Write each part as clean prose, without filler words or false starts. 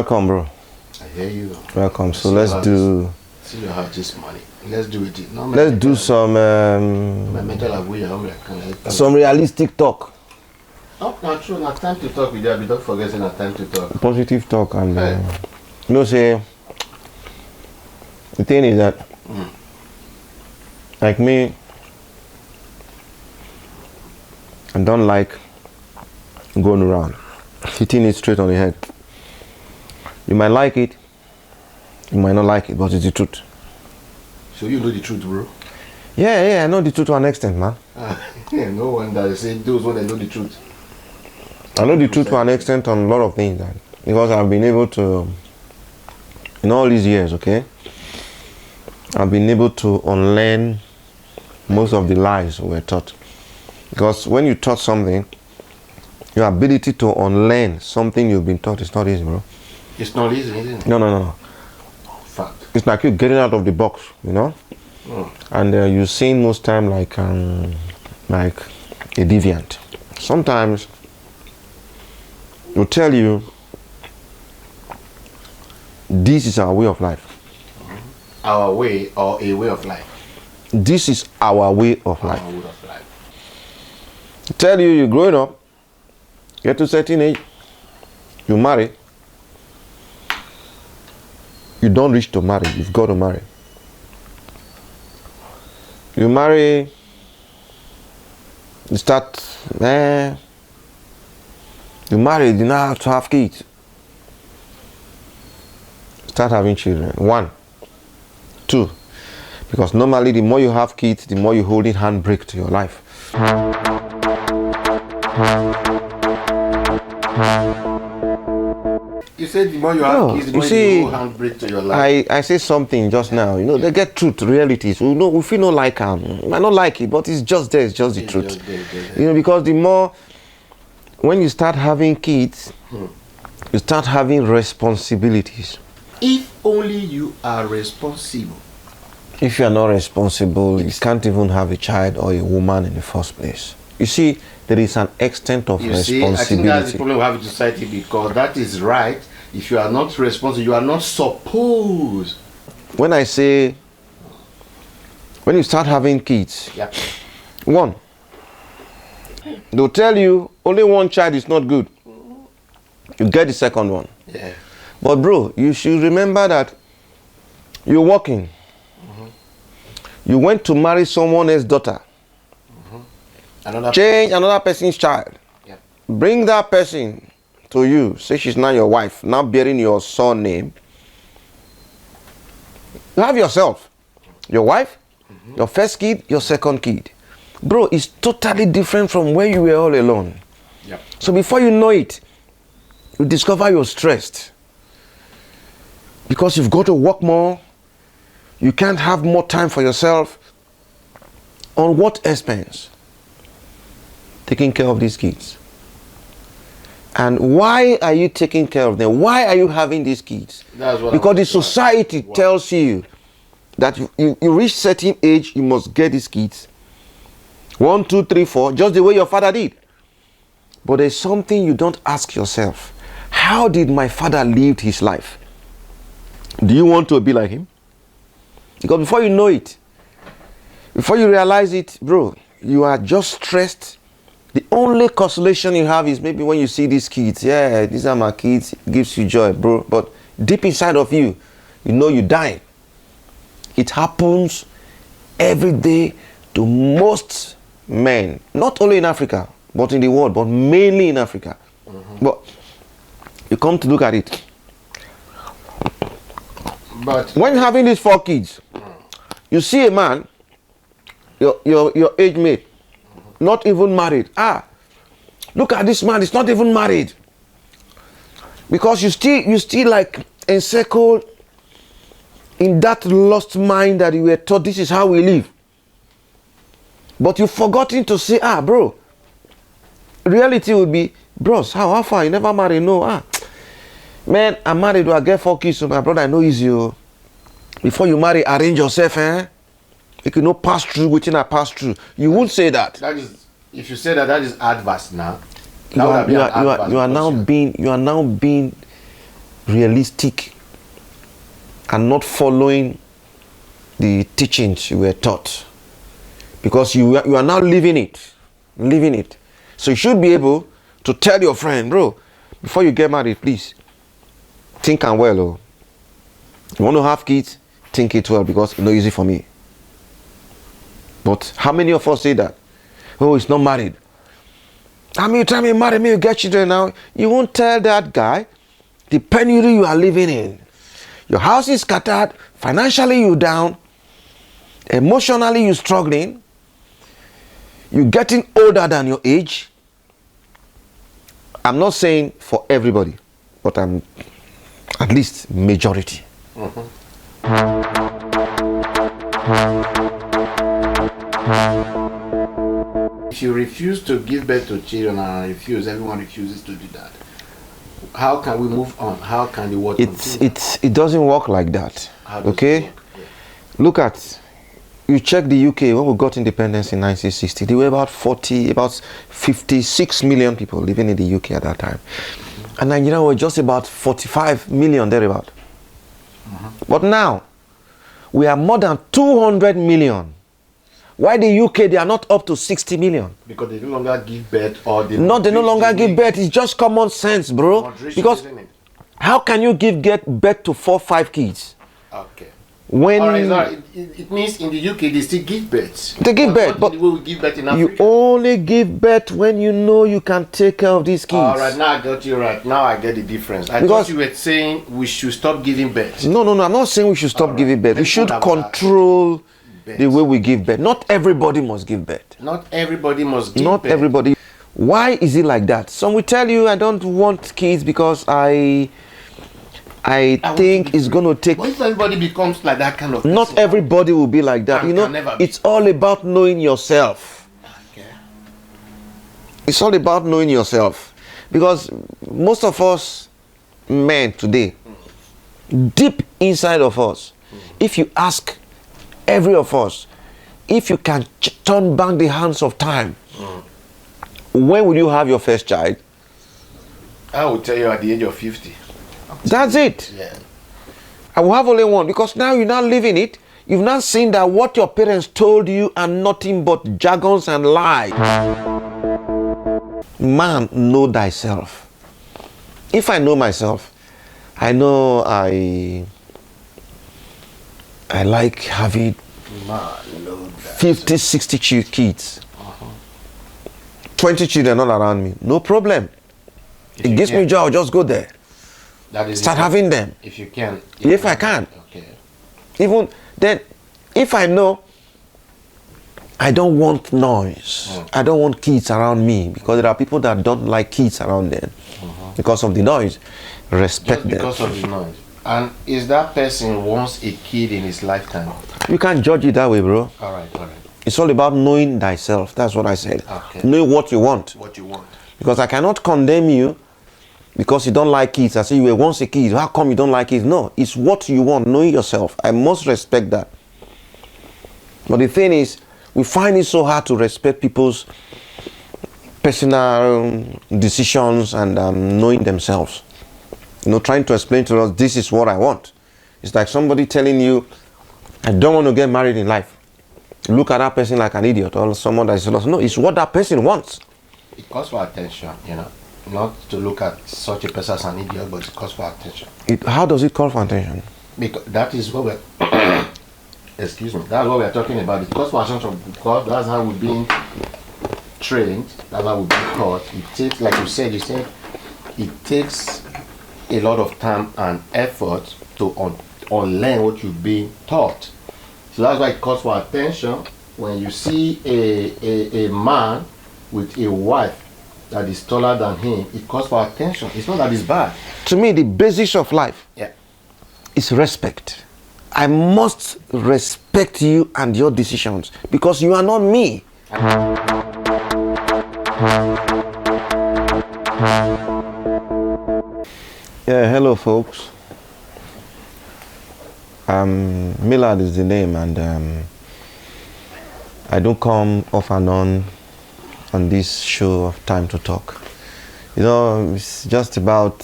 Welcome, bro. I hear you. Welcome. So let's do. See you have this money. Let's do it. No, let's do some. Some realistic talk. Oh, not true. Not time to talk with you. But don't forget, it's not time to talk. Positive talk and. You know, say. The thing is that, like me, I don't like going around hitting it straight on the head. You might like it, you might not like it, but it's the truth. So you know the truth, bro? Yeah, I know the truth to an extent, man. Yeah, no wonder you say those who know the truth. I know the truth to an extent on a lot of things, because I've been able to, in all these years, okay, I've been able to unlearn most of the lies we were taught. Because when you taught something, your ability to unlearn something you've been taught is not easy, bro. It's not easy, isn't it? No. Fact. It's like you getting out of the box, you know? And you seem most time like a deviant. Sometimes we'll tell you, this is our way of life. Our way or a way of life? This is our way of life. Our way of life. Tell you, you're growing up, get to a certain age, you marry. You don't reach to marry, you've got to marry. You marry, you start, you marry, you now have to have kids. Start having children. 1, 2. Because normally the more you have kids, the more you hold in handbrake to your life. You said the more you have kids, the more you handbrake to your life. I say something just now, you know, they get truth, realities. We know, if we don't like them, I don't like it, but it's just there, it's just the truth. Just there. You know, because the more, when you start having kids, you start having responsibilities. If only you are responsible. If you are not responsible, you can't even have a child or a woman in the first place. You see, there is an extent of responsibility. I think that's the problem we have in society, because that is right. If you are not responsible, you are not supposed. When I say, when you start having kids, 1, they'll tell you only one child is not good. You get the second one. Yeah. But bro, you should remember that you're working. You went to marry someone else's daughter. Change another person's child. Yep. Bring that person to you. Say she's now your wife, now bearing your son name. You have yourself, your wife, your first kid, your second kid. Bro, it's totally different from where you were all alone. Yep. So before you know it, you discover you're stressed. Because you've got to work more. You can't have more time for yourself. On what expense? Taking care of these kids. And why are you taking care of them? Why are you having these kids? Because the society tells you that you reach certain age, you must get these kids. 1, 2, 3, 4, just the way your father did. But there's something you don't ask yourself. How did my father live his life? Do you want to be like him? Because before you know it, before you realize it, bro, you are just stressed. The only consolation you have is maybe when you see these kids. Yeah, these are my kids. It gives you joy, bro. But deep inside of you, you know you're dying. It happens every day to most men. Not only in Africa, but in the world, but mainly in Africa. But you come to look at it. But when having these 4 kids, you see a man, your age mate, not even married. Look at this man, he's not even married. Because you still like encircled in that lost mind that you were taught this is how we live. But you've forgotten to say, bro, reality would be, bros, how far? You never married? No, man, I'm married, I get 4 kids, so my brother, I know it's you. Before you marry, arrange yourself, You can not pass through what I pass through. You won't say that. That is, if you say that, that is adverse now. You are now being realistic and not following the teachings you were taught, because you are now living it. So you should be able to tell your friend, bro, before you get married, please think and well. Oh, you want to have kids, think it well, because it's not easy for me. But how many of us say that? Oh, it's not married. I mean, you tell me marry me, you get children now. You won't tell that guy the penury you are living in. Your house is scattered, financially you down, emotionally you struggling, you're getting older than your age. I'm not saying for everybody, but I'm at least majority. If you refuse to give birth to children and everyone refuses to do that, how can we move on? How can the world continue? It doesn't work like that. How does Okay? it work? Yeah. Look at, you check the UK, when we got independence in 1960, there were about 56 million people living in the UK at that time. And Nigeria was just about 45 million thereabout. But now, we are more than 200 million. Why the UK, they are not up to 60 million? Because they no longer give birth, or they No, they no longer give birth. It's just common sense, bro. Moderation, Because isn't it? how can you get birth to 4, 5 kids? Okay. When All right, it means in the UK they still give birth. they give birth, but we will give birth in you Africa. only give birth when you know you can take care of these kids. All right, now I got you right. Now I get the difference. I Because- thought you were saying we should stop giving birth. No, I'm not saying we should stop Alright. giving birth. We Let's should talk about control birth. the way we give birth. Not everybody must give birth. Not everybody must give Not birth. everybody. Why is it like that? Some will tell you, I don't want kids because I want think to it's going to take. What if everybody becomes like that kind of person? Not everybody will be like that. Can You know, never be. it's all about knowing yourself. Okay. It's all about knowing yourself. Because most of us men today, deep inside of us, if you ask every of us, if you can turn back the hands of time, when will you have your first child? I will tell you at the age of 50. That's it. Yeah. I will have only one, because now you're not living it. You've not seen that what your parents told you are nothing but jargons and lies. Man, know thyself. If I know myself, I know I like having Man, no, that. 50, 60 kids. 20 children all around me. No problem. If It you gives me can. joy. I'll just go there. That is Start it. having them. If you can. If I can. Okay. Even then, if I know I don't want noise, I don't want kids around me, because there are people that don't like kids around them because of the noise. Respect Just because them. of the noise. And is that person wants a kid in his lifetime? You can't judge it that way, bro. All right. It's all about knowing thyself. That's what I said. Okay. Know what you want. What you want. Because I cannot condemn you because you don't like kids. I say you were once a kid. How come you don't like kids? No, it's what you want. Knowing yourself. I must respect that. But the thing is, we find it so hard to respect people's personal decisions and knowing themselves. You know, trying to explain to us, this is what I want. It's like somebody telling you, I don't want to get married in life. Look at that person like an idiot, or someone that is lost. No, it's what that person wants. It calls for attention, you know. Not to look at such a person as an idiot, but it calls for attention. How does it call for attention? Because that is what we're excuse me, that's what we're talking about. It calls for attention because that's how we're being trained, that's how we're being taught. It takes, like you said, it takes a lot of time and effort to unlearn what you're being taught. So that's why it calls for attention. When you see a man with a wife that is taller than him, it calls for attention. It's not that it's bad. To me, the basis of life is respect. I must respect you and your decisions because you are not me. Yeah, hello folks. Millard is the name, and I don't come off and on this show of Time to Talk. You know, it's just about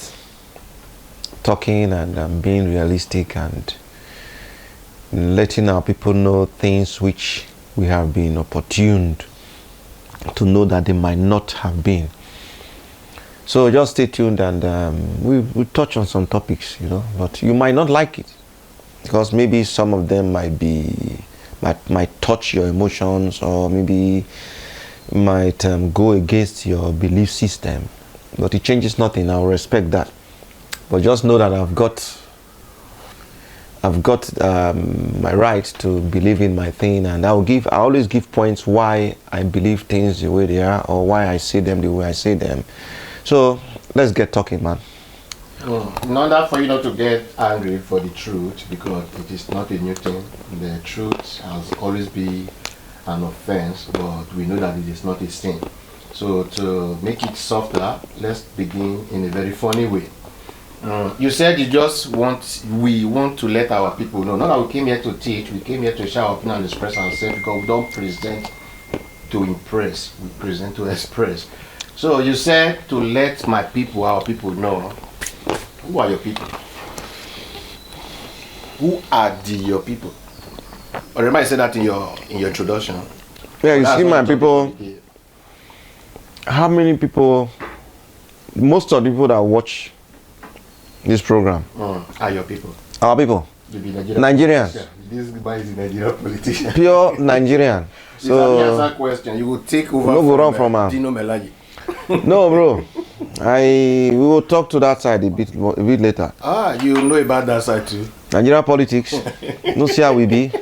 talking and being realistic and letting our people know things which we have been opportuned to know that they might not have been. So just stay tuned, and we'll touch on some topics, you know, but you might not like it because maybe some of them might touch your emotions, or maybe might go against your belief system. But it changes nothing. I'll respect that. But just know that I've got my right to believe in my thing, and I always give points why I believe things the way they are, or why I see them the way I see them. So let's get talking, man. In order for you not to get angry for the truth, because it is not a new thing, the truth has always been an offense, but we know that it is not a sin. So to make it softer, let's begin in a very funny way. You said we want to let our people know. Not that we came here to teach, we came here to share our opinion and express ourselves, because we don't present to impress, we present to express. So you said to let my people, our people know. Who are your people? Who are your people? Or remember I said that in your introduction. Yeah, you see my people. How many people? Most of the people that watch this program are your people. Our people. Nigerians. Yeah, this guy is a Nigerian politician. Pure Nigerian. So answer question. You will take over. No go run from Dino Melaji. No, bro. We will talk to that side a bit later. You know about that side too. Nigerian politics. No see how we be.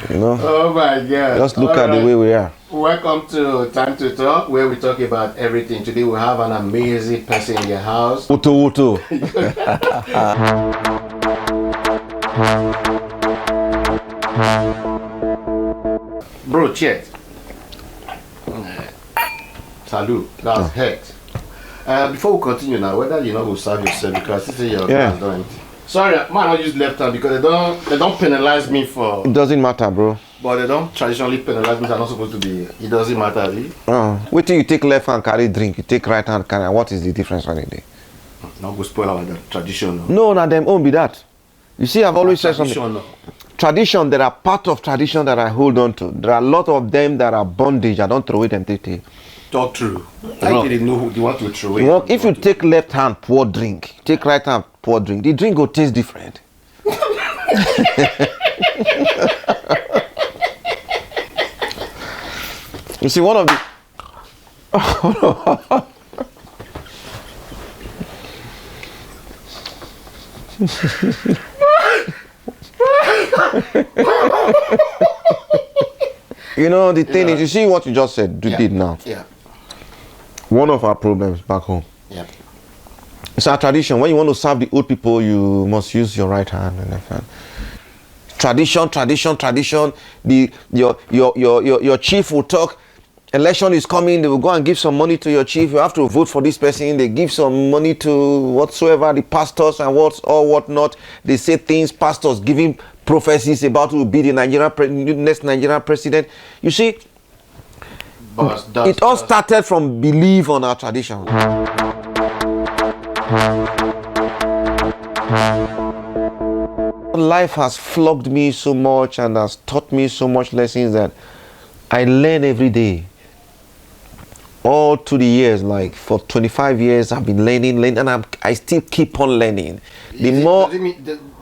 You know. Oh my God. Just look at the way we are. Welcome to Time to Talk, where we talk about everything. Today we have an amazing person in your house. Uto. Bro, check. Salute. That's head. Before we continue now, whether you know will serve yourself, because this is your class, don't it? Sorry, man, I use left hand because they don't penalize me for. It doesn't matter, bro. But they don't traditionally penalize me. I'm not supposed to be. It doesn't matter, really. Wait till you take left hand carry drink, you take right hand carry. What is the difference on the day? Not go spoil our tradition. No, not them own be that. You see, I've always said something. No. Tradition, there are part of tradition that I hold on to. There are a lot of them that are bondage. I don't throw away them. Talk true. I didn't know who you want to throw away. You know, if you take left hand, pour drink. Take right hand, pour drink. The drink will taste different. You see, one of the you know, the thing is, you see what you just said, did now. Yeah. One of our problems back home. Yeah. It's our tradition. When you want to serve the old people, you must use your right hand and left hand. Tradition. Your chief will talk. Election is coming. They will go and give some money to your chief. You have to vote for this person. They give some money to whatsoever, the pastors and whatnot. They say things. Pastors giving prophecies about who will be the next Nigerian president. You see, it all started from belief on our tradition. Life has flogged me so much and has taught me so much lessons that I learn every day. All through the years, like for 25 years, I've been learning, and I still keep on learning. Do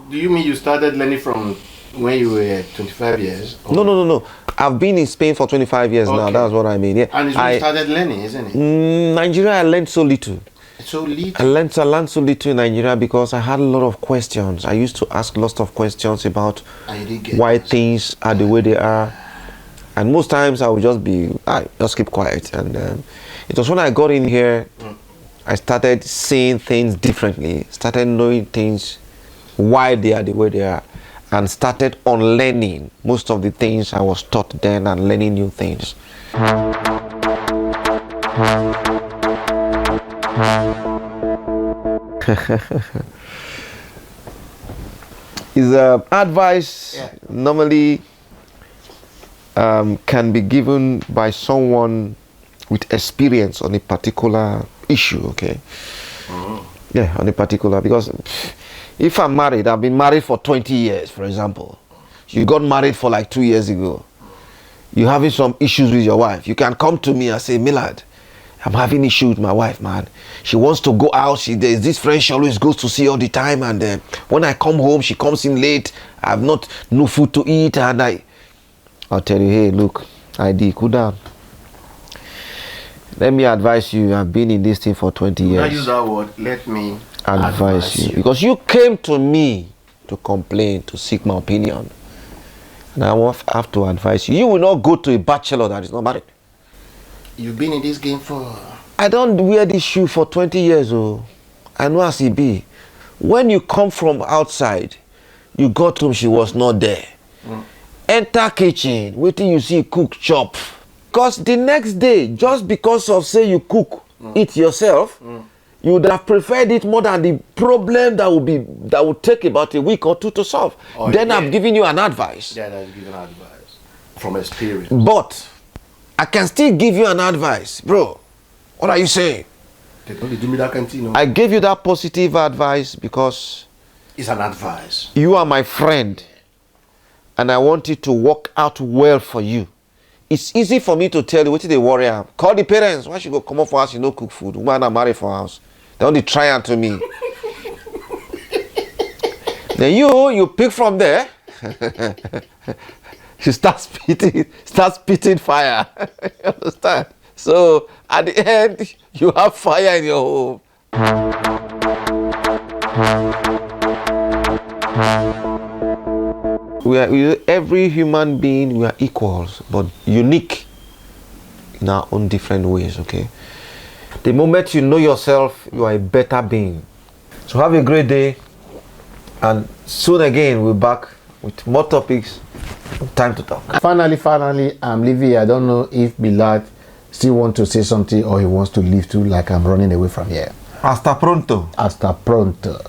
you mean you started learning from when you were 25 years? Or? No. I've been in Spain for 25 years now. That's what I mean. Yeah. And it's when you started learning, isn't it? Nigeria, I learned so little. So little? I learned so little in Nigeria because I had a lot of questions. I used to ask lots of questions about why things are the way they are. And most times I would just keep quiet. And it was when I got in here, I started seeing things differently, started knowing things, why they are the way they are, and started unlearning most of the things I was taught then and learning new things. Is advice normally can be given by someone with experience on a particular issue, okay? Yeah, on a particular, because if I'm married, I've been married for 20 years, for example. You got married for like 2 years ago. You're having some issues with your wife. You can come to me and say, Millard, I'm having issues with my wife, man. She wants to go out. There's this friend she always goes to see all the time. And when I come home, she comes in late. I have no food to eat. And I'll tell you, hey, look, ID, cool down. Let me advise you. I've been in this thing for 20 years. I use that word. Let me advise you. Because you came to me to complain, to seek my opinion. And I have to advise you. You will not go to a bachelor that is not married. You've been in this game for... I don't wear this shoe for 20 years. Oh, I know as it be. When you come from outside, you got home, she was not there. Enter kitchen, waiting you see cook chop. Because the next day, just because of say you cook it yourself, you would have preferred it more than the problem that will take about a week or two to solve. Oh, then yeah. I'm giving you an advice. Yeah, that's giving advice from experience. But I can still give you an advice, bro. What are you saying? They don't do me that kind of thing, no? I gave you that positive advice because it's an advice. You are my friend, and I want it to work out well for you. It's easy for me to tell you what they worry. Call the parents. Why she go come up for house? You know, cook food. Woman are married for house. They only try unto me. Then you pick from there. You start spitting fire. You understand? So at the end, you have fire in your home. Every human being, we are equals, but unique in our own different ways, okay? The moment you know yourself, you are a better being. So have a great day, and soon again, we're back with more topics. Time to talk. Finally, I'm leaving here. I don't know if Millard still wants to say something or he wants to leave too, like I'm running away from here. Hasta pronto. Hasta pronto.